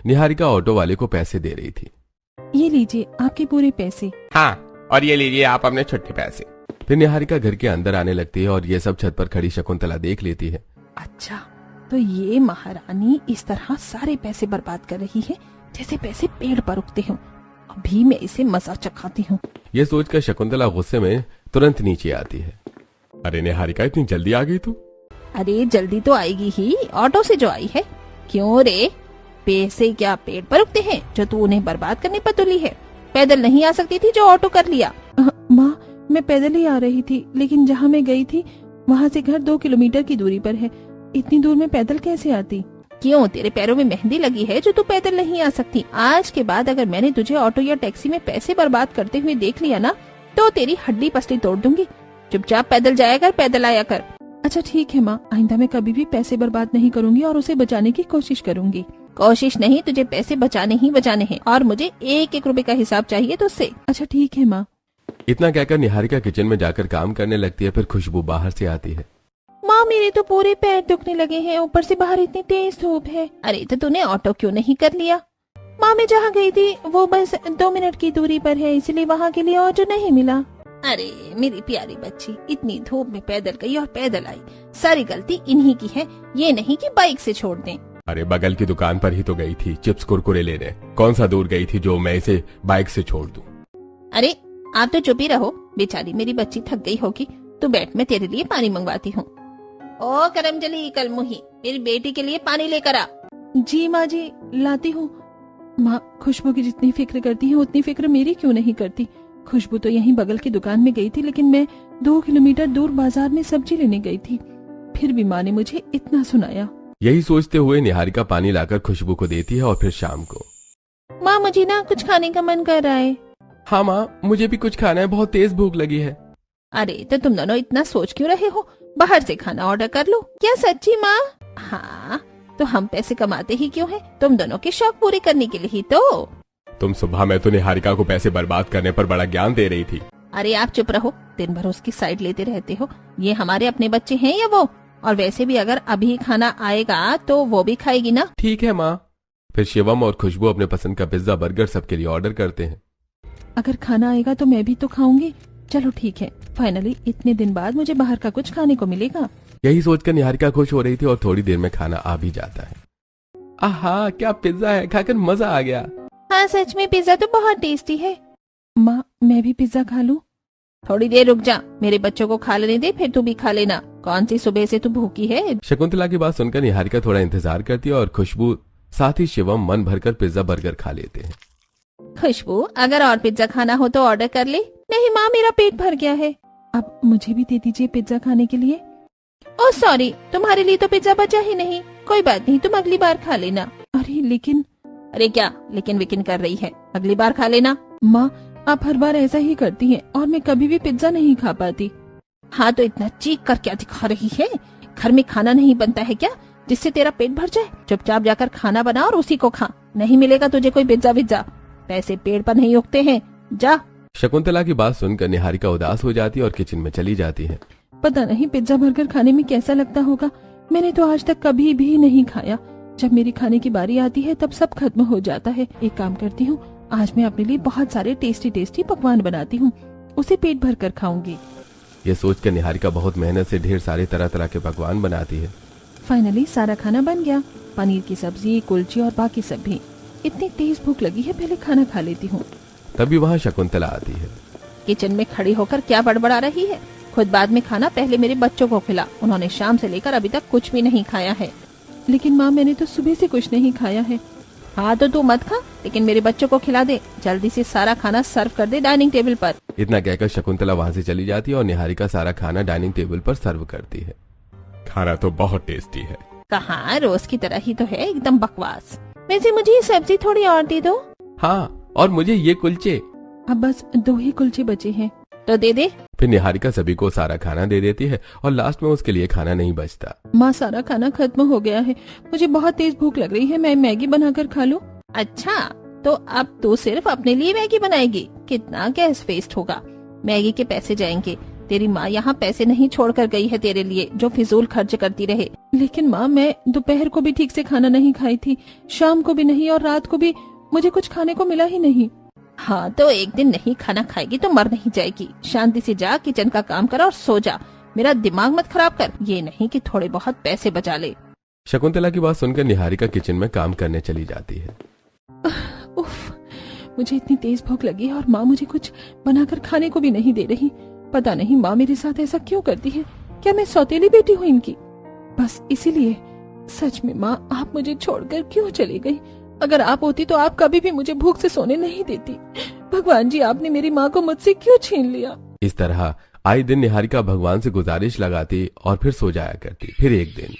Niharika auto वाले को पैसे दे रही थी। ये लीजिए आपके पूरे पैसे। हाँ, और ये लीजिए आप अपने छुट्टे पैसे। फिर निहारिका घर के अंदर आने लगती है और ये सब छत पर खड़ी शकुंतला देख लेती है। अच्छा, तो ये महारानी इस तरह सारे पैसे बर्बाद कर रही है जैसे पैसे पेड़ पर उगते हों। अभी मैं इसे मजा चखाती हूँ। ये सोचकर शकुंतला गुस्से में तुरंत नीचे आती है। अरे निहारिका, इतनी जल्दी आ गई तू? अरे जल्दी तो आएगी ही, ऑटो से जो आई है। क्यों रे, पैसे क्या पेड़ पर उगते हैं जो तू उन्हें बर्बाद करने पर तुली है? पैदल नहीं आ सकती थी जो ऑटो कर लिया? माँ, मैं पैदल ही आ रही थी, लेकिन जहाँ मैं गई थी वहाँ से घर 2 किलोमीटर की दूरी पर है। इतनी दूर में पैदल कैसे आती? क्यों, तेरे पैरों में मेहंदी लगी है जो तू पैदल नहीं आ सकती? आज के बाद अगर मैंने तुझे ऑटो या टैक्सी में पैसे बर्बाद करते हुए देख लिया ना, तो तेरी हड्डी पसली तोड़ दूंगी। चुपचाप पैदल जाया कर, पैदल आया कर। अच्छा ठीक है माँ, आइंदा मैं कभी भी पैसे बर्बाद नहीं करूंगी और उसे बचाने की कोशिश करूंगी। कोशिश नहीं, तुझे पैसे बचाने ही बचाने हैं और मुझे 1-1 रुपए का हिसाब चाहिए तुझसे। अच्छा ठीक है माँ। इतना कहकर निहारिका किचन में जाकर काम करने लगती है। फिर खुशबू बाहर से आती है। माँ, मेरे तो पूरे पैर दुखने लगे हैं, ऊपर से बाहर इतनी तेज धूप है। अरे तो तूने ऑटो क्यों नहीं कर लिया? माँ, मैं जहाँ गई थी वो बस 2 मिनट की दूरी पर है, इसलिए वहाँ के लिए ऑटो नहीं मिला। अरे मेरी प्यारी बच्ची, इतनी धूप में पैदल गई और पैदल आई। सारी गलती इन्हीं की है, ये नहीं कि बाइक से छोड़ दें। अरे बगल की दुकान पर ही तो गई थी चिप्स कुरकुरे लेने। कौन सा दूर गई थी जो मैं इसे बाइक से छोड़ दूं? अरे आप तो चुप ही रहो, बेचारी मेरी बच्ची थक गई होगी। तू बैठ, मैं तेरे लिए पानी मंगवाती हूँ। ओ करमजली कलमुही, मेरी बेटी के लिए पानी लेकर आ। जी माँ जी, लाती हूँ। माँ, खुशबू की जितनी फिक्र करती है उतनी फिक्र मेरी क्यों नहीं करती? खुशबू तो यहीं बगल की दुकान में गई थी, लेकिन मैं 2 किलोमीटर दूर बाजार में सब्जी लेने गई थी। फिर भी माँ ने मुझे इतना सुनाया। यही सोचते हुए निहारिका पानी लाकर खुशबू को देती है और फिर शाम को। माँ, मुझे ना कुछ खाने का मन कर रहा है। हाँ माँ, मुझे भी कुछ खाना है, बहुत तेज भूख लगी है। अरे तो तुम दोनों इतना सोच क्यों रहे हो? बाहर से खाना ऑर्डर कर लो। क्या सच्ची माँ? हाँ, तो हम पैसे कमाते ही क्यों हैं? तुम दोनों के शौक पूरे करने के लिए ही तो। तुम सुबह में तो निहारिका को पैसे बर्बाद करने पर बड़ा ज्ञान दे रही थी। अरे आप चुप रहो, दिन भर उसकी साइड लेते रहते हो। ये हमारे अपने बच्चे हैं या वो? और वैसे भी अगर अभी खाना आएगा तो वो भी खाएगी ना। ठीक है माँ। फिर शिवम और खुशबू अपने पसंद का पिज्जा बर्गर सबके लिए ऑर्डर करते हैं। अगर खाना आएगा तो मैं भी तो खाऊंगी। चलो ठीक है, फाइनली इतने दिन बाद मुझे बाहर का कुछ खाने को मिलेगा। यही सोचकर निहारिका खुश हो रही थी और थोड़ी देर में खाना आ भी जाता है। आहा, क्या पिज्जा है, खाकर मजा आ गया। हाँ सच में पिज्जा तो बहुत टेस्टी है। माँ, मैं भी पिज्जा खा लूं? थोड़ी देर रुक जा, मेरे बच्चों को खा लेने दे, फिर तू भी खा लेना। कौन सी सुबह से तू भूखी है? शकुंतला की बात सुनकर निहारिका थोड़ा इंतजार करती है और खुशबू साथ ही शिवम मन भरकर पिज्जा बर्गर खा लेते हैं। खुशबू, अगर और पिज्जा खाना हो तो ऑर्डर कर ले। नहीं माँ, मेरा पेट भर गया है। अब मुझे भी दे दीजिए पिज्जा खाने के लिए। ओह सॉरी, तुम्हारे लिए तो पिज्जा बचा ही नहीं। कोई बात नहीं, तुम अगली बार खा लेना। अरे लेकिन। अरे क्या लेकिन विकिन कर रही है? अगली बार खा लेना। माँ, आप हर बार ऐसा ही करती हैं और मैं कभी भी पिज्जा नहीं खा पाती। हाँ तो इतना चीख कर क्या दिखा रही है? घर में खाना नहीं बनता है क्या जिससे तेरा पेट भर जाए? चुपचाप जाकर खाना बना और उसी को खा। नहीं मिलेगा तुझे कोई पिज्जा विज्जा, पैसे पेड़ पर नहीं उगते हैं। जा। शकुंतला की बात सुनकर निहारिका उदास हो जाती है और किचन में चली जाती है। पता नहीं पिज्जा बर्गर खाने में कैसा लगता होगा। मैंने तो आज तक कभी भी नहीं खाया। जब मेरी खाने की बारी आती है तब सब खत्म हो जाता है। एक काम करती हूँ, आज मैं अपने लिए बहुत सारे टेस्टी टेस्टी पकवान बनाती हूँ, उसे पेट भर कर खाऊंगी। ये सोचकर निहारिका बहुत मेहनत से ढेर सारे तरह तरह के पकवान बनाती है। फाइनली सारा खाना बन गया, पनीर की सब्जी, कुलची और बाकी सब भी। इतनी तेज भूख लगी है, पहले खाना खा लेती हूँ। तभी वहाँ शकुंतला आती है। किचन में खड़ी होकर क्या बड़बड़ा रही है? खुद बाद में खाना, पहले मेरे बच्चों को खिला। उन्होंने शाम से लेकर अभी तक कुछ भी नहीं खाया है। लेकिन माँ, मैंने तो सुबह से कुछ नहीं खाया है। हाँ तो तू मत खा, लेकिन मेरे बच्चों को खिला दे। जल्दी से सारा खाना सर्व कर दे डाइनिंग टेबल पर। इतना कहकर शकुंतला वहाँ से चली जाती है और निहारिका सारा खाना डाइनिंग टेबल पर सर्व करती है। खाना तो बहुत टेस्टी है। कहाँ, रोज की तरह ही तो है, एकदम बकवास। वैसे मुझे ये सब्जी थोड़ी और दे दो। हाँ, और मुझे ये कुलचे। अब बस 2 ही कुलचे बचे हैं, तो दे दे। फिर निहारिका सभी को सारा खाना दे देती है और लास्ट में उसके लिए खाना नहीं बचता। माँ, सारा खाना खत्म हो गया है, मुझे बहुत तेज भूख लग रही है। मैं मैगी बनाकर खा लूं? अच्छा, तो अब तू सिर्फ अपने लिए मैगी बनाएगी? कितना गैस वेस्ट होगा। मैगी के पैसे जाएंगे, तेरी माँ यहाँ पैसे नहीं छोड़ कर गई है तेरे लिए जो फिजूल खर्च करती रहे। लेकिन माँ, मैं दोपहर को भी ठीक से खाना नहीं खाई थी, शाम को भी नहीं, और रात को भी मुझे कुछ खाने को मिला ही नहीं। हाँ तो एक दिन नहीं खाना खाएगी तो मर नहीं जाएगी। शांति से जा, किचन का काम कर और सो जा। मेरा दिमाग मत खराब कर, ये नहीं कि थोड़े बहुत पैसे बचा ले। शकुंतला की बात सुनकर निहारिका किचन में काम करने चली जाती है। उफ, मुझे इतनी तेज भूख लगी है और माँ मुझे कुछ बनाकर खाने को भी नहीं दे रही। पता नहीं माँ मेरे साथ ऐसा क्यों करती है। क्या मैं सौतेली बेटी हूँ इनकी? बस इसीलिए। सच में माँ, आप मुझे छोड़कर क्यों चली गई? अगर आप होती तो आप कभी भी मुझे भूख से सोने नहीं देती। भगवान जी, आपने मेरी माँ को मुझसे क्यों छीन लिया? इस तरह आए दिन निहारिका भगवान से गुजारिश लगाती और फिर सो जाया करती। फिर एक दिन,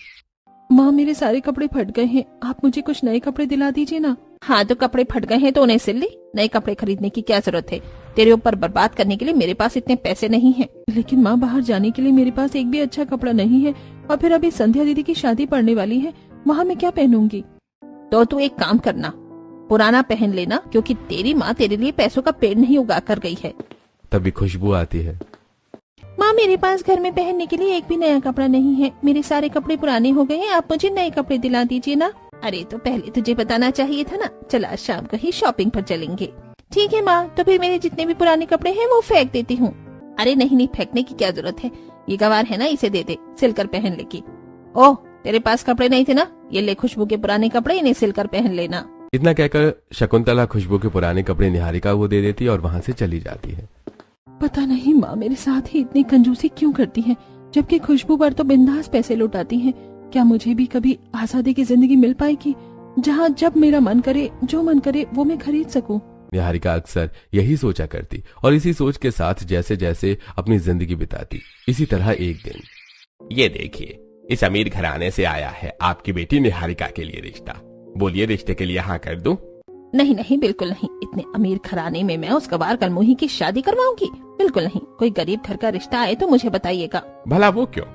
माँ मेरे सारे कपड़े फट गए हैं, आप मुझे कुछ नए कपड़े दिला दीजिए ना। हाँ तो कपड़े फट गए हैं तो उन्हें सिल ले। नए कपड़े खरीदने की क्या जरूरत है? तेरे ऊपर बर्बाद करने के लिए मेरे पास इतने पैसे नहीं हैं। लेकिन माँ, बाहर जाने के लिए मेरे पास एक भी अच्छा कपड़ा नहीं है, और फिर अभी संध्या दीदी की शादी पड़ने वाली है, वहाँ मैं क्या पहनूंगी? तो तू एक काम करना, पुराना पहन लेना, क्योंकि तेरी माँ तेरे लिए पैसों का पेड़ नहीं उगा कर गई है। तभी खुशबू आती है। माँ, मेरे पास घर में पहनने के लिए एक भी नया कपड़ा नहीं है। मेरे सारे कपड़े पुराने हो गए हैं, आप मुझे नए कपड़े दिला दीजिए ना। अरे तो पहले तुझे बताना चाहिए था ना। चल आज शाम को ही शॉपिंग पर चलेंगे। ठीक है माँ, तो फिर मेरे जितने भी पुराने कपड़े हैं वो फेंक देती हूँ। अरे नहीं नहीं, फेंकने की क्या जरूरत है, ये गवार है ना, इसे दे दे, सिलकर पहन लेगी। ओह, तेरे पास कपड़े नहीं थे ना, ये ले खुशबू के पुराने कपड़े, इन्हें सिलकर पहन लेना। इतना कहकर शकुंतला खुशबू के पुराने कपड़े निहारिका को दे देती है और वहाँ से चली जाती है। पता नहीं माँ मेरे साथ ही इतनी कंजूसी क्यों करती है, जबकि खुशबू पर तो बिंदास पैसे लुटाती हैं। क्या मुझे भी कभी आजादी की जिंदगी मिल पाएगी, जहाँ जब मेरा मन करे, जो मन करे वो मैं खरीद सकूं? निहारिका अक्सर यही सोचा करती और इसी सोच के साथ जैसे जैसे अपनी जिंदगी बिताती। इसी तरह एक दिन, ये देखिए, इस अमीर घराने से आया है आपकी बेटी निहारिका के लिए रिश्ता। बोलिए, रिश्ते के लिए हाँ कर दूं? नहीं नहीं, बिल्कुल नहीं। इतने अमीर घराने में मैं उस गवार कलमुही की शादी करवाऊंगी? बिल्कुल नहीं। कोई गरीब घर का रिश्ता आए तो मुझे बताइएगा। भला वो क्यों?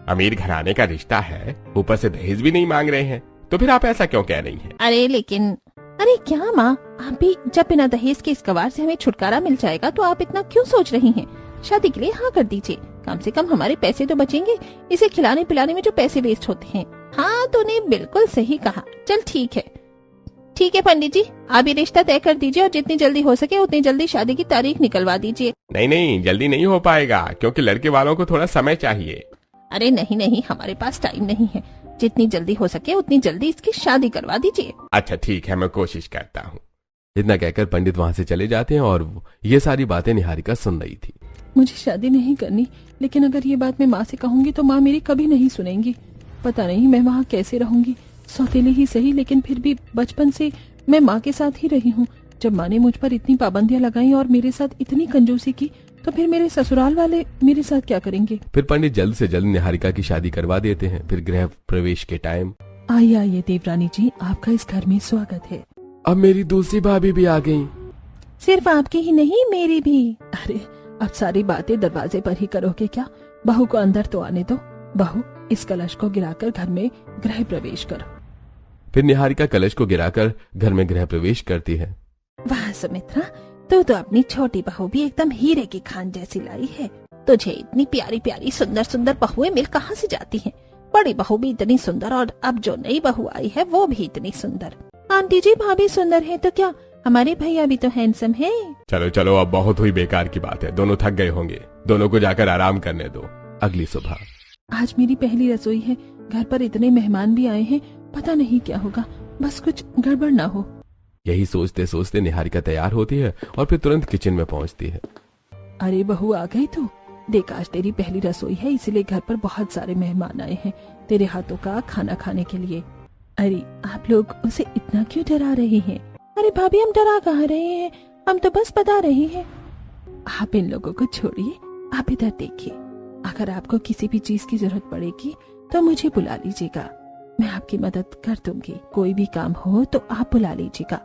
अमीर घराने का रिश्ता है, ऊपर से दहेज भी नहीं मांग रहे हैं, तो फिर आप ऐसा क्यों कह रही हैं? अरे लेकिन, अरे क्या माँ, आप भी जब बिना दहेज के इस गवार से हमें छुटकारा मिल जाएगा तो आप इतना क्यों सोच रही हैं? शादी के लिए हाँ कर दीजिए, कम से कम हमारे पैसे तो बचेंगे, इसे खिलाने पिलाने में जो पैसे वेस्ट होते हैं। हाँ, तूने बिल्कुल सही कहा। चल ठीक है पंडित जी, आप ये रिश्ता तय कर दीजिए और जितनी जल्दी हो सके उतनी जल्दी शादी की तारीख निकलवा दीजिए। नहीं नहीं, जल्दी नहीं हो पाएगा, क्योंकि लड़के वालों को थोड़ा समय चाहिए। अरे नहीं नहीं, हमारे पास टाइम नहीं है, जितनी जल्दी हो सके उतनी जल्दी इसकी शादी करवा दीजिए। अच्छा ठीक है, मैं कोशिश करता हूँ। इतना कहकर पंडित वहाँ से चले जाते हैं और ये सारी बातें निहारिका सुन रही थी। मुझे शादी नहीं करनी, लेकिन अगर ये बात मैं माँ से कहूंगी तो माँ मेरी कभी नहीं सुनेंगी। पता नहीं मैं वहाँ कैसे रहूंगी। सौतेली ही सही, लेकिन फिर भी बचपन से मैं माँ के साथ ही रही हूँ। जब माँ ने मुझ पर इतनी पाबंदियां लगाई और मेरे साथ इतनी कंजूसी की, तो फिर मेरे ससुराल वाले मेरे साथ क्या करेंगे? फिर पंडित जल्द से जल्द निहारिका की शादी करवा देते हैं। फिर गृह प्रवेश के टाइम, आइए देवरानी जी, आपका इस घर में स्वागत है। अब मेरी दूसरी भाभी भी आ गई। सिर्फ आपकी ही नहीं, मेरी भी। अरे अब सारी बातें दरवाजे पर ही करोगे क्या? बहू को अंदर तो आने दो। बहू, इस कलश को गिराकर घर में गृह प्रवेश करो। फिर निहारिका कलश को गिराकर घर में गृह प्रवेश करती है। वाह सुमित्रा, तू तो अपनी छोटी बहू भी एकदम हीरे की खान जैसी लाई है। तुझे इतनी प्यारी प्यारी सुंदर सुंदर बहुएं मिल कहाँ से जाती हैं? बड़ी बहू भी इतनी सुंदर और अब जो नई बहू आई है वो भी इतनी सुंदर। आंटी जी, भाभी सुंदर है तो क्या, हमारे भैया भी तो हैंडसम है। चलो चलो, अब बहुत हुई बेकार की बात है। दोनों थक गए होंगे, दोनों को जाकर आराम करने दो। अगली सुबह, आज मेरी पहली रसोई है, घर पर इतने मेहमान भी आए हैं, पता नहीं क्या होगा, बस कुछ गड़बड़ ना हो। यही सोचते सोचते निहारिका तैयार होती है और फिर तुरंत किचन में पहुंचती है। अरे बहू, आ गई तू? देख, आज तेरी पहली रसोई है, इसलिए घर पर बहुत सारे मेहमान आए हैं तेरे हाथों का खाना खाने के लिए। अरे आप लोग उसे इतना क्यों डरा रहे हैं? अरे भाभी, हम डरा कहाँ रहे हैं, हम तो बस बता रहे हैं। आप इन लोगों को छोड़िए, आप इधर देखिए। अगर आपको किसी भी चीज की जरूरत पड़ेगी तो मुझे बुला लीजिएगा, मैं आपकी मदद कर दूंगी। कोई भी काम हो तो आप बुला लीजिएगा,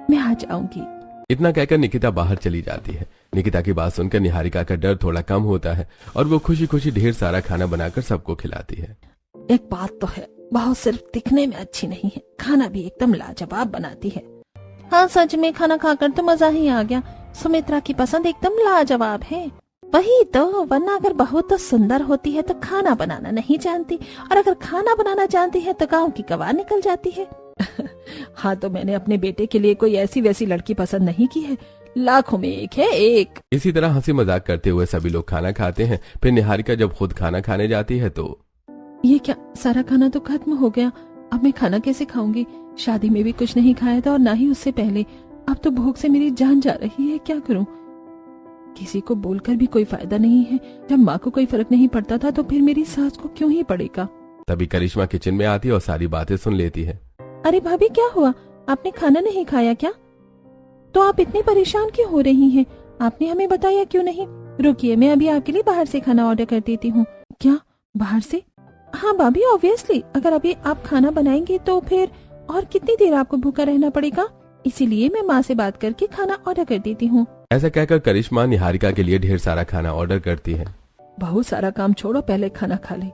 मैं आ जाऊंगी। इतना कहकर निकिता बाहर चली जाती है। निकिता की बात सुनकर निहारिका का डर थोड़ा कम होता है और वो खुशी खुशी ढेर सारा खाना बनाकर सबको खिलाती है। एक बात तो है, बहू सिर्फ दिखने में अच्छी नहीं है, खाना भी एकदम लाजवाब बनाती है। हाँ सच में, खाना खाकर तो मजा ही आ गया। सुमित्रा की पसंद एकदम लाजवाब है। वही तो, वरना अगर बहू तो सुंदर होती है तो खाना बनाना नहीं जानती, और अगर खाना बनाना जानती है तो गाँव की गवार निकल जाती है। हाँ, तो मैंने अपने बेटे के लिए कोई ऐसी वैसी लड़की पसंद नहीं की है, लाखों में एक है एक। इसी तरह हंसी मजाक करते हुए सभी लोग खाना खाते हैं। फिर निहारिका जब खुद खाना खाने जाती है तो ये क्या, सारा खाना तो खत्म हो गया, अब मैं खाना कैसे खाऊंगी? शादी में भी कुछ नहीं खाया था और ना ही उससे पहले, अब तो भूख से मेरी जान जा रही है, क्या करूं? किसी को बोलकर भी कोई फायदा नहीं है, जब माँ को कोई फर्क नहीं पड़ता था तो फिर मेरी सास को क्यों ही पड़ेगा। तभी करिश्मा किचन में आती है और सारी बातें सुन लेती है। अरे भाभी, क्या हुआ? आपने खाना नहीं खाया क्या? तो आप इतनी परेशान क्यों हो रही हैं? आपने हमें बताया क्यों नहीं? रुकिए, मैं अभी आपके लिए बाहर से खाना ऑर्डर कर देती हूँ। क्या, बाहर से? हाँ भाभी, ऑब्वियसली, अगर अभी आप खाना बनाएंगे तो फिर और कितनी देर आपको भूखा रहना पड़ेगा, इसीलिए मैं माँ से बात करके खाना ऑर्डर कर देती हूँ। ऐसा कहकर करिश्मा निहारिका के लिए ढेर सारा खाना ऑर्डर करती है। बहुत सारा काम छोड़ो, पहले खाना खा ले।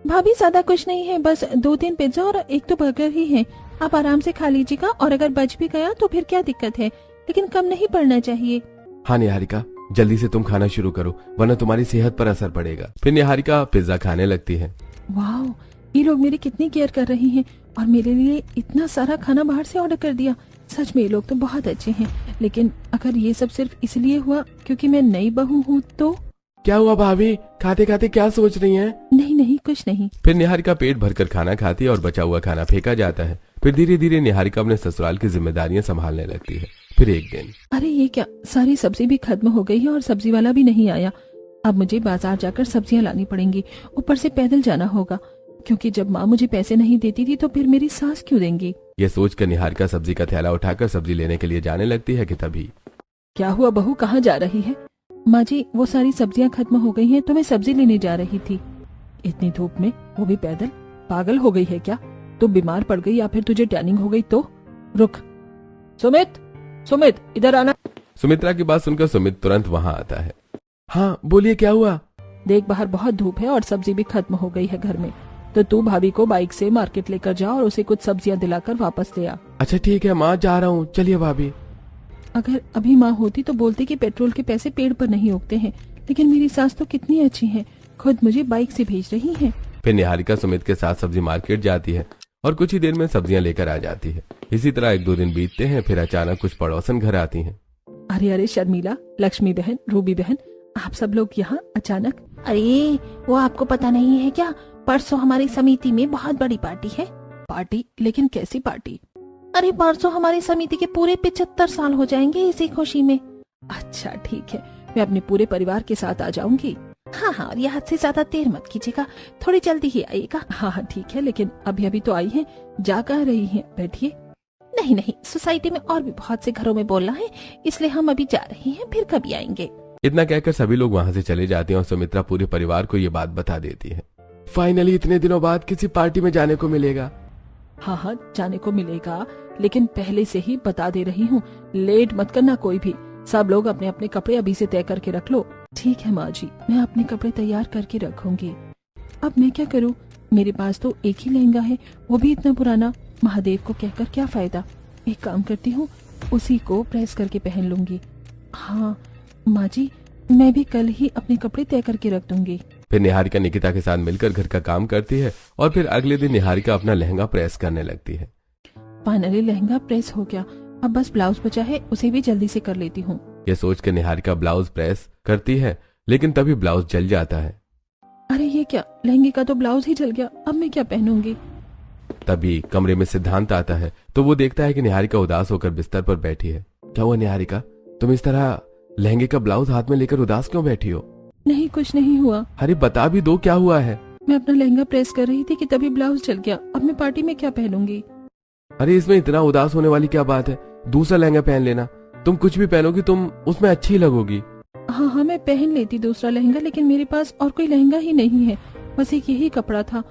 भाभी, ज्यादा कुछ नहीं है, बस 2-3 पिज्जा और 1 तो बर्गर ही है, आप आराम से खा लीजिएगा, और अगर बच भी गया तो फिर क्या दिक्कत है, लेकिन कम नहीं पड़ना चाहिए। हाँ निहारिका, जल्दी से तुम खाना शुरू करो, वरना तुम्हारी सेहत पर असर पड़ेगा। फिर निहारिका पिज्जा खाने लगती है। वाह, ये लोग मेरी कितनी केयर कर रही हैं और मेरे लिए इतना सारा खाना बाहर से ऑर्डर कर दिया। सच में ये लोग तो बहुत अच्छे हैं, लेकिन अगर ये सब सिर्फ इसलिए हुआ क्योंकि मैं नई बहू हूँ तो? क्या हुआ भाभी, खाते खाते क्या सोच रही हैं? नहीं नहीं, कुछ नहीं। फिर निहारिका पेट भरकर खाना खाती है और बचा हुआ खाना फेंका जाता है। फिर धीरे धीरे निहारिका अपने ससुराल की जिम्मेदारियां संभालने लगती है। फिर एक दिन, अरे ये क्या, सारी सब्जी भी खत्म हो गई है और सब्जी वाला भी नहीं आया। अब मुझे बाजार जाकर सब्जियां लानी पड़ेंगी, ऊपर से पैदल जाना होगा, क्योंकि जब माँ मुझे पैसे नहीं देती थी तो फिर मेरी सास क्यों देंगी? ये सोचकर निहारिका सब्जी का थैला उठाकर सब्जी लेने के लिए जाने लगती है कि तभी, क्या हुआ बहू, कहाँ जा रही है? माँ जी, वो सारी सब्जियां खत्म हो गई हैं तो मैं सब्जी लेने जा रही थी। इतनी धूप में, वो भी पैदल? पागल हो गई है क्या? तू बीमार पड़ गई या फिर तुझे टैनिंग हो गई तो? रुक, सुमित, सुमित इधर आना। सुमित्रा की बात सुनकर सुमित तुरंत वहाँ आता है। हाँ बोलिए, क्या हुआ? देख, बाहर बहुत धूप है और सब्जी भी खत्म हो गई है घर में, तो तू भाभी को बाइक से मार्केट लेकर जा और उसे कुछ सब्जियां दिलाकर वापस ले आ। अच्छा ठीक है माँ, जा रहा हूँ, चलिए भाभी। अगर अभी माँ होती तो बोलती कि पेट्रोल के पैसे पेड़ पर नहीं उगते हैं, लेकिन मेरी सास तो कितनी अच्छी है, खुद मुझे बाइक से भेज रही है। फिर निहारिका सुमित के साथ सब्जी मार्केट जाती है और कुछ ही देर में सब्जियां लेकर आ जाती है। इसी तरह 1-2 दिन बीतते हैं। फिर अचानक कुछ पड़ोसन घर आती हैं। अरे अरे, शर्मिला, लक्ष्मी बहन, रूबी बहन, आप सब लोग यहाँ अचानक? अरे वो आपको पता नहीं है क्या, परसों हमारी समिति में बहुत बड़ी पार्टी है। पार्टी? लेकिन कैसी पार्टी? अरे परसों हमारी समिति के पूरे 75 साल हो जाएंगे इसी खुशी में। अच्छा ठीक है, मैं अपने पूरे परिवार के साथ आ जाऊंगी। हाँ हाँ, और ये हद से ज्यादा देर मत कीजिएगा, थोड़ी जल्दी ही आइएगा। हाँ हाँ ठीक है, लेकिन अभी अभी तो आई हैं, जा कहाँ रही हैं? बैठिए। नहीं नहीं, सोसाइटी में और भी बहुत से घरों में बोलना है, इसलिए हम अभी जा रहे हैं, फिर कभी आएंगे। इतना कहकर सभी लोग वहाँ से चले जाते हैं और सुमित्रा पूरे परिवार को ये बात बता देती है। फाइनली इतने दिनों बाद किसी पार्टी में जाने को मिलेगा। हाँ हाँ, जाने को मिलेगा, लेकिन पहले से ही बता दे रही हूँ, लेट मत करना कोई भी। सब लोग अपने अपने कपड़े अभी से तय करके रख लो। ठीक है माँ जी, मैं अपने कपड़े तैयार करके रखूंगी। अब मैं क्या करूँ, मेरे पास तो एक ही लहंगा है, वो भी इतना पुराना। महादेव को कहकर क्या फायदा, एक काम करती हूँ, उसी को प्रेस करके पहन लूंगी। हाँ माँ जी, मैं भी कल ही अपने कपड़े तय करके रख दूंगी। फिर निहारिका निकिता के साथ मिलकर घर का काम करती है और फिर अगले दिन निहारिका अपना लहंगा प्रेस करने लगती है। फाइनली लहंगा प्रेस हो गया, अब बस ब्लाउज बचा है, उसे भी जल्दी से कर लेती हूँ। यह सोचकर निहारिका ब्लाउज प्रेस करती है, लेकिन तभी ब्लाउज जल जाता है। अरे ये क्या, लहंगे का तो ब्लाउज ही जल गया, अब मैं क्या पहनूंगी? तभी कमरे में सिद्धांत आता है, तो वो देखता है कि निहारिका उदास होकर बिस्तर पर बैठी है। क्या हुआ निहारिका, तुम इस तरह लहंगे का ब्लाउज हाथ में लेकर उदास क्यों बैठी हो? नहीं, कुछ नहीं हुआ। अरे बता भी दो, क्या हुआ है? मैं अपना लहंगा प्रेस कर रही थी कि तभी ब्लाउज जल गया, अब मैं पार्टी में क्या पहनूंगी? अरे इसमें इतना उदास होने वाली क्या बात है, दूसरा लहंगा पहन लेना, तुम कुछ भी पहनोगी तुम उसमें अच्छी लगोगी। हाँ हाँ, मैं पहन लेती दूसरा लहंगा, लेकिन मेरे पास और कोई लहंगा ही नहीं है, बस एक यही कपड़ा था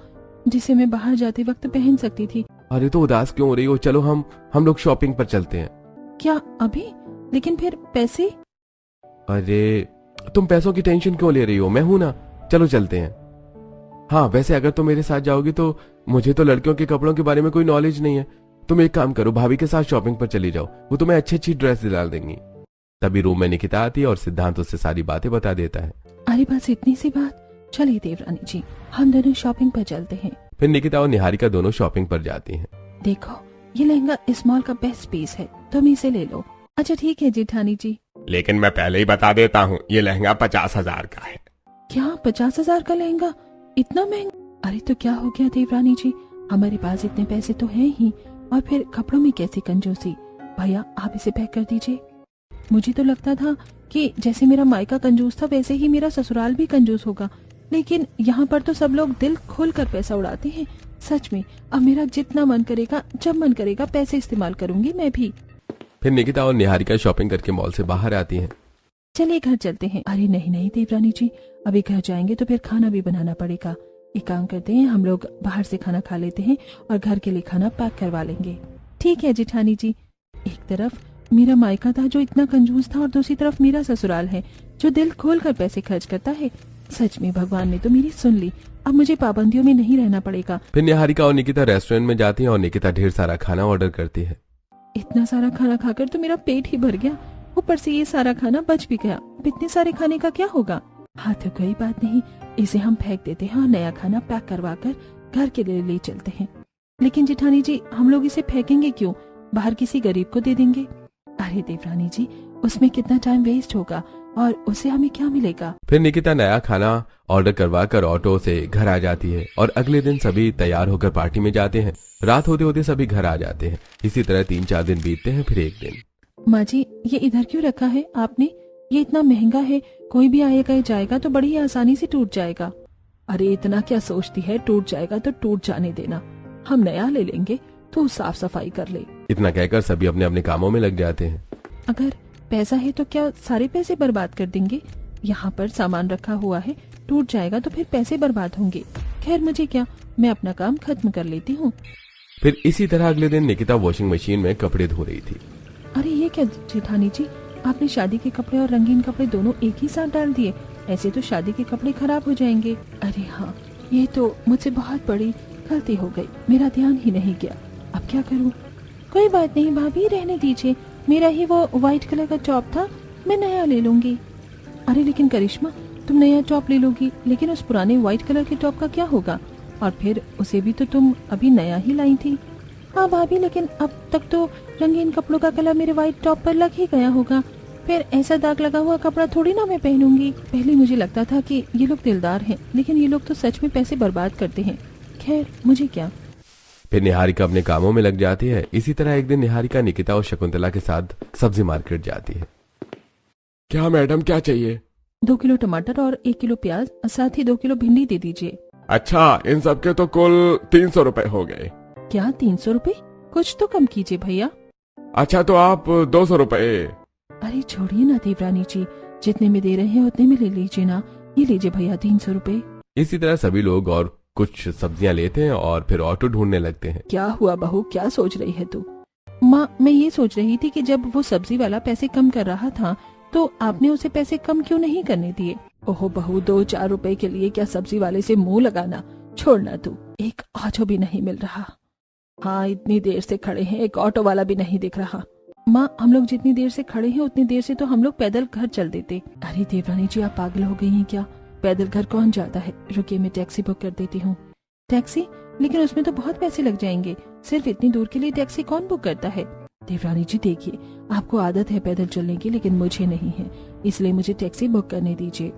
जिसे मैं बाहर जाते वक्त पहन सकती थी। अरे तो उदास क्यों हो रही हो, चलो हम लोग शॉपिंग पर चलते हैं। क्या अभी? लेकिन फिर पैसे? अरे तुम पैसों की टेंशन क्यों ले रही हो, मैं हूं ना, चलो चलते हैं। हाँ वैसे अगर तुम मेरे साथ जाओगी तो मुझे तो लड़कियों के कपड़ों के बारे में कोई नॉलेज नहीं है, तुम एक काम करो, भाभी के साथ शॉपिंग पर चली जाओ, वो तुम्हें अच्छी अच्छी ड्रेस दिला देंगी। तभी रूम में निकिता आती है और सिद्धांत उससे सारी बातें बता देता है। अरे बस इतनी सी बात, चलिए देवरानी जी हम दोनों शॉपिंग पर चलते हैं। फिर निकिता और निहारिका दोनों शॉपिंग पर जाती हैं। देखो ये लहंगा इस मॉल का बेस्ट पीस है, तुम इसे ले लो। अच्छा ठीक है जेठानी जी। लेकिन मैं पहले ही बता देता हूँ, ये लहंगा 50,000 का है। क्या 50,000 का लहंगा, इतना महंगा? अरे तो क्या हो गया देवरानी जी, हमारे पास इतने पैसे तो हैं ही, और फिर कपड़ों में कैसी कंजूसी। भैया आप इसे पैक कर दीजिए। मुझे तो लगता था कि जैसे मेरा मायका कंजूस था वैसे ही मेरा ससुराल भी कंजूस होगा, लेकिन यहाँ पर तो सब लोग दिल खोल कर पैसा उड़ाते हैं। सच में अब मेरा जितना मन करेगा जब मन करेगा पैसे इस्तेमाल करूंगी मैं भी। फिर निकिता और निहारिका शॉपिंग करके मॉल से बाहर आती हैं। चलिए घर चलते हैं। अरे नहीं नहीं देवरानी जी, अभी घर जाएंगे तो फिर खाना भी बनाना पड़ेगा। एक काम करते हैं, हम लोग बाहर से खाना खा लेते हैं और घर के लिए खाना पैक करवा लेंगे। ठीक है जेठानी जी। एक तरफ मेरा मायका था जो इतना कंजूस था और दूसरी तरफ मेरा ससुराल है जो दिल खोल कर पैसे खर्च करता है। सच में भगवान ने तो मेरी सुन ली, अब मुझे पाबंदियों में नहीं रहना पड़ेगा। फिर निहारिका और निकिता रेस्टोरेंट में जाती हैं और निकिता ढेर सारा खाना ऑर्डर करती है। इतना सारा खाना खाकर तो मेरा पेट ही भर गया, ऊपर से ये सारा खाना बच भी गया। अब इतने सारे खाने का क्या होगा? हाँ तो कोई बात नहीं, इसे हम फेंक देते हैं और नया खाना पैक करवा कर घर के लिए ले चलते हैं। लेकिन जेठानी जी हम लोग इसे फेंकेंगे क्यों, बाहर किसी गरीब को दे देंगे। अरे देवरानी जी उसमें कितना टाइम वेस्ट होगा और उससे हमें क्या मिलेगा। फिर निकिता नया खाना ऑर्डर करवा कर ऑटो से घर आ जाती है और अगले दिन सभी तैयार होकर पार्टी में जाते हैं। रात होते होते सभी घर आ जाते हैं। इसी तरह 3-4 दिन बीतते हैं। फिर एक दिन, माँ जी ये इधर क्यों रखा है आपने, ये इतना महंगा है, कोई भी आएगा जाएगा तो बड़ी आसानी से टूट जाएगा। अरे इतना क्या सोचती है, टूट जाएगा तो टूट जाने देना, हम नया ले लेंगे, तू साफ सफाई कर ले। इतना कहकर सभी अपने अपने कामों में लग जाते हैं। अगर पैसा है तो क्या सारे पैसे बर्बाद कर देंगे? यहाँ पर सामान रखा हुआ है, टूट जाएगा तो फिर पैसे बर्बाद होंगे। खैर मुझे क्या, मैं अपना काम खत्म कर लेती हूँ। फिर इसी तरह अगले दिन निकिता वॉशिंग मशीन में कपड़े धो रही थी। अरे ये क्या जेठानी जी, आपने शादी के कपड़े और रंगीन कपड़े दोनों एक ही साथ डाल दिए, ऐसे तो शादी के कपड़े खराब हो जाएंगे। अरे हाँ ये तो मुझसे बहुत बड़ी गलती हो गई, मेरा ध्यान ही नहीं गया, अब क्या करूँ। कोई बात नहीं भाभी, रहने दीजिए, मेरा ही वो व्हाइट कलर का टॉप था, मैं नया ले लूंगी। अरे लेकिन करिश्मा तुम नया टॉप ले लोगी, लेकिन उस पुराने व्हाइट कलर के टॉप का क्या होगा? और फिर उसे भी तो तुम अभी नया ही लाई थी। हाँ भाभी लेकिन अब तक तो रंगीन कपड़ों का कलर मेरे व्हाइट टॉप पर लग ही गया होगा, फिर ऐसा दाग लगा हुआ कपड़ा थोड़ी ना मैं पहनूंगी। पहले मुझे लगता था कि ये लोग दिलदार हैं, लेकिन ये लोग तो सच में पैसे बर्बाद करते हैं। खैर मुझे क्या। फिर निहारिका अपने कामों में लग जाती है। इसी तरह एक दिन निहारिका निकिता और शकुंतला के साथ सब्जी मार्केट जाती है। क्या मैडम क्या चाहिए? 2 किलो टमाटर और 1 किलो प्याज, साथ ही 2 किलो भिंडी दे दीजिए। अच्छा, इन सब के तो कुल 300 रुपए हो गए। क्या 300 रुपए? कुछ तो कम कीजिए भैया। अच्छा तो आप 200 रुपए। अरे छोड़िए ना देवरानी जी, जितने में दे रहे हैं उतने में ले लीजिए ना, ये लीजिए भैया 300 रुपए। इसी तरह सभी लोग और कुछ सब्जियां लेते हैं और फिर ऑटो ढूंढने लगते हैं। क्या हुआ बहू, क्या सोच रही है तू? माँ मैं ये सोच रही थी कि जब वो सब्जी वाला पैसे कम कर रहा था तो आपने उसे पैसे कम क्यों नहीं करने दिए? ओहो बहू, 2-4 रुपए के लिए क्या सब्जी वाले से मुंह लगाना, छोड़ना तू, एक ऑटो भी नहीं मिल रहा। हाँ इतनी देर से खड़े हैं, एक ऑटो वाला भी नहीं दिख रहा। माँ हम लोग जितनी देर से खड़े हैं उतनी देर से तो हम लोग पैदल घर चल देते। अरे देवरानी जी आप पागल हो गई हैं क्या, पैदल घर कौन जाता है? रुकिए मैं टैक्सी बुक कर देती हूँ। टैक्सी? लेकिन उसमें तो बहुत पैसे लग जाएंगे, सिर्फ इतनी दूर के लिए टैक्सी कौन बुक करता है? देवरानी जी देखिए, आपको आदत है पैदल चलने की लेकिन मुझे नहीं है, इसलिए मुझे टैक्सी बुक करने दीजिए।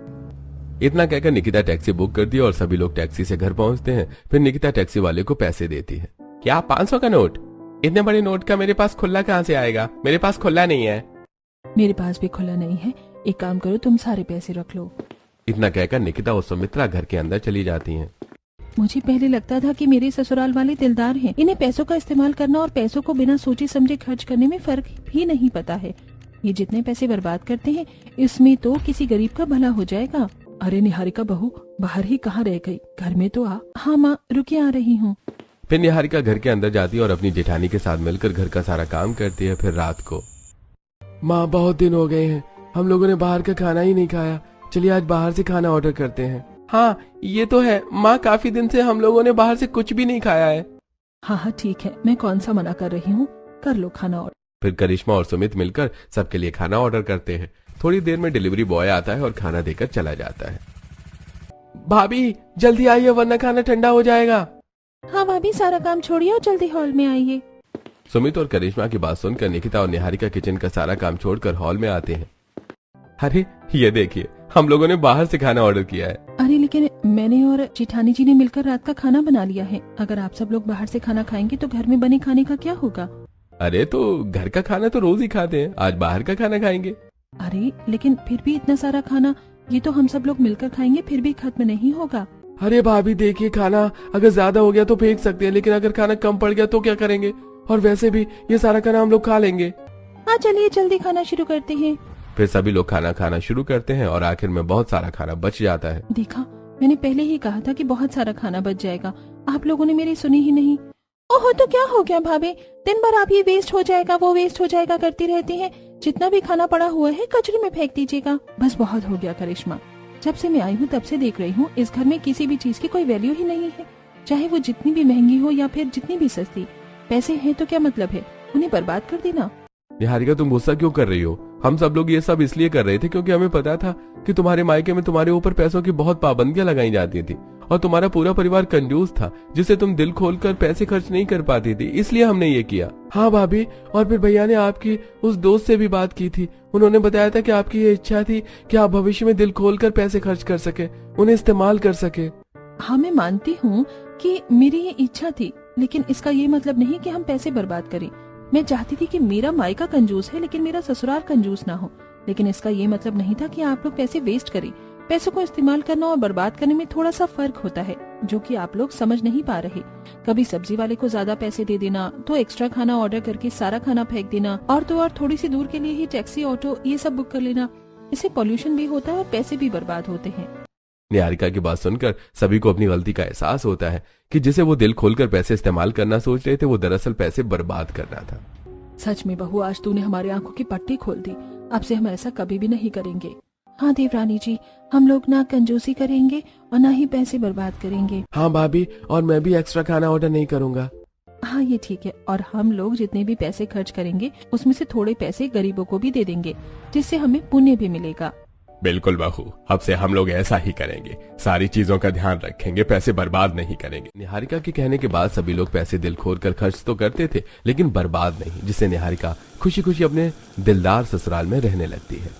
इतना कहकर निकिता टैक्सी बुक करती है और सभी लोग टैक्सी से घर पहुंचते हैं। फिर निकिता टैक्सी वाले को पैसे देती है। क्या 500 का नोट? इतने बड़े नोट का मेरे पास खुला कहाँ से आएगा? मेरे पास खुला नहीं है। मेरे पास भी खुला नहीं है, एक काम करो तुम सारे पैसे रख लो। इतना कहकर निकिता और सुमित्रा घर के अंदर चली जाती हैं। मुझे पहले लगता था कि मेरे ससुराल वाले दिलदार हैं, इन्हें पैसों का इस्तेमाल करना और पैसों को बिना सोचे समझे खर्च करने में फर्क भी नहीं पता है। ये जितने पैसे बर्बाद करते हैं इसमें तो किसी गरीब का भला हो जाएगा। अरे निहारिका बहू, बाहर ही कहाँ रह गई, घर में तो आ। हाँ माँ रुकिए आ रही हूँ। फिर निहारिका घर के अंदर जाती है और अपनी जेठानी के साथ मिलकर घर का सारा काम करती है। फिर रात को, माँ बहुत दिन हो गए हैं, हम लोगों ने बाहर का खाना ही नहीं खाया, चलिए आज बाहर से खाना ऑर्डर करते हैं। हाँ ये तो है माँ, काफी दिन से हम लोगों ने बाहर से कुछ भी नहीं खाया है। हाँ हाँ ठीक है, मैं कौन सा मना कर रही हूँ, कर लो खाना ऑर्डर। फिर करिश्मा और सुमित मिलकर सबके लिए खाना ऑर्डर करते हैं। थोड़ी देर में डिलीवरी बॉय आता है और खाना देकर चला जाता है। भाभी जल्दी आइए वरना खाना ठंडा हो जाएगा। हाँ भाभी, सारा काम छोड़िए और जल्दी हॉल में आइए। सुमित और करिश्मा की बात सुनकर निकिता और निहारिका किचन का सारा काम छोड़कर हॉल में आते हैं। अरे ये देखिए, हम लोगों ने बाहर से खाना ऑर्डर किया है। अरे लेकिन मैंने और जेठानी जी ने मिलकर रात का खाना बना लिया है। अगर आप सब लोग बाहर से खाना खाएंगे तो घर में बने खाने का क्या होगा? अरे तो घर का खाना तो रोज ही खाते हैं, आज बाहर का खाना खाएंगे। अरे लेकिन फिर भी इतना सारा खाना, ये तो हम सब लोग मिलकर खाएंगे, फिर भी खत्म नहीं होगा। अरे भाभी देखिए, खाना अगर ज्यादा हो गया तो फेंक सकते हैं, लेकिन अगर खाना कम पड़ गया तो क्या करेंगे? और वैसे भी ये सारा खाना हम लोग खा लेंगे। हाँ चलिए जल्दी खाना शुरू करते हैं। फिर सभी लोग खाना खाना शुरू करते हैं और आखिर में बहुत सारा खाना बच जाता है। देखा, मैंने पहले ही कहा था कि बहुत सारा खाना बच जाएगा, आप लोगों ने मेरी सुनी ही नहीं। ओहो, तो क्या हो गया भाभी, दिन भर आप ये वेस्ट हो जाएगा वो वेस्ट हो जाएगा करती रहती हैं। जितना भी खाना पड़ा हुआ है कचरे में फेंक दीजिएगा। बस बहुत हो गया करिश्मा, जब से मैं आई हूँ तब से देख रही हूँ इस घर में किसी भी चीज की कोई वैल्यू ही नहीं है, चाहे वो जितनी भी महंगी हो या फिर जितनी भी सस्ती। पैसे हैं तो क्या मतलब है, उन्हें बर्बाद कर देना। निहारिका तुम गुस्सा क्यों कर रही हो? हम सब लोग ये सब इसलिए कर रहे थे क्योंकि हमें पता था कि तुम्हारे मायके में तुम्हारे ऊपर पैसों की बहुत पाबंदियां लगाई जाती थी और तुम्हारा पूरा परिवार कंजूस था, जिसे तुम दिल खोलकर पैसे खर्च नहीं कर पाती थी, इसलिए हमने ये किया। हाँ भाभी, और फिर भैया ने आपकी उस दोस्त से भी बात की थी, उन्होंने बताया था कि आपकी ये इच्छा थी कि आप भविष्य में दिल खोलकर पैसे खर्च कर सके, उन्हें इस्तेमाल कर सके। हाँ मैं मानती हूँ कि मेरी ये इच्छा थी, लेकिन इसका ये मतलब नहीं कि हम पैसे बर्बाद करें। मैं चाहती थी कि मेरा मायका कंजूस है लेकिन मेरा ससुराल कंजूस ना हो, लेकिन इसका ये मतलब नहीं था कि आप लोग पैसे वेस्ट करें। पैसों को इस्तेमाल करना और बर्बाद करने में थोड़ा सा फर्क होता है, जो कि आप लोग समझ नहीं पा रहे। कभी सब्जी वाले को ज्यादा पैसे दे देना, तो एक्स्ट्रा खाना ऑर्डर करके सारा खाना फेंक देना, और तो और थोड़ी सी दूर के लिए ही टैक्सी ऑटो ये सब बुक कर लेना। इससे पॉल्यूशन भी होता है और पैसे भी बर्बाद होते हैं। निहारिका की बात सुनकर सभी को अपनी गलती का एहसास होता है कि जिसे वो दिल खोलकर पैसे इस्तेमाल करना सोच रहे थे, वो दरअसल पैसे बर्बाद करना था। सच में बहू, आज तूने हमारी आंखों की पट्टी खोल दी। अब से हम ऐसा कभी भी नहीं करेंगे। हाँ देवरानी जी, हम लोग ना कंजूसी करेंगे और ना ही पैसे बर्बाद करेंगे। हाँ भाभी, और मैं भी एक्स्ट्रा खाना ऑर्डर नहीं करूँगा। हाँ ये ठीक है, और हम लोग जितने भी पैसे खर्च करेंगे उसमें से थोड़े पैसे गरीबों को भी दे देंगे, जिससे हमें पुण्य भी मिलेगा। बिल्कुल बहू, अब से हम लोग ऐसा ही करेंगे, सारी चीजों का ध्यान रखेंगे, पैसे बर्बाद नहीं करेंगे। निहारिका के कहने के बाद सभी लोग पैसे दिल खोलकर खर्च तो करते थे, लेकिन बर्बाद नहीं, जिससे निहारिका खुशी खुशी अपने दिलदार ससुराल में रहने लगती है।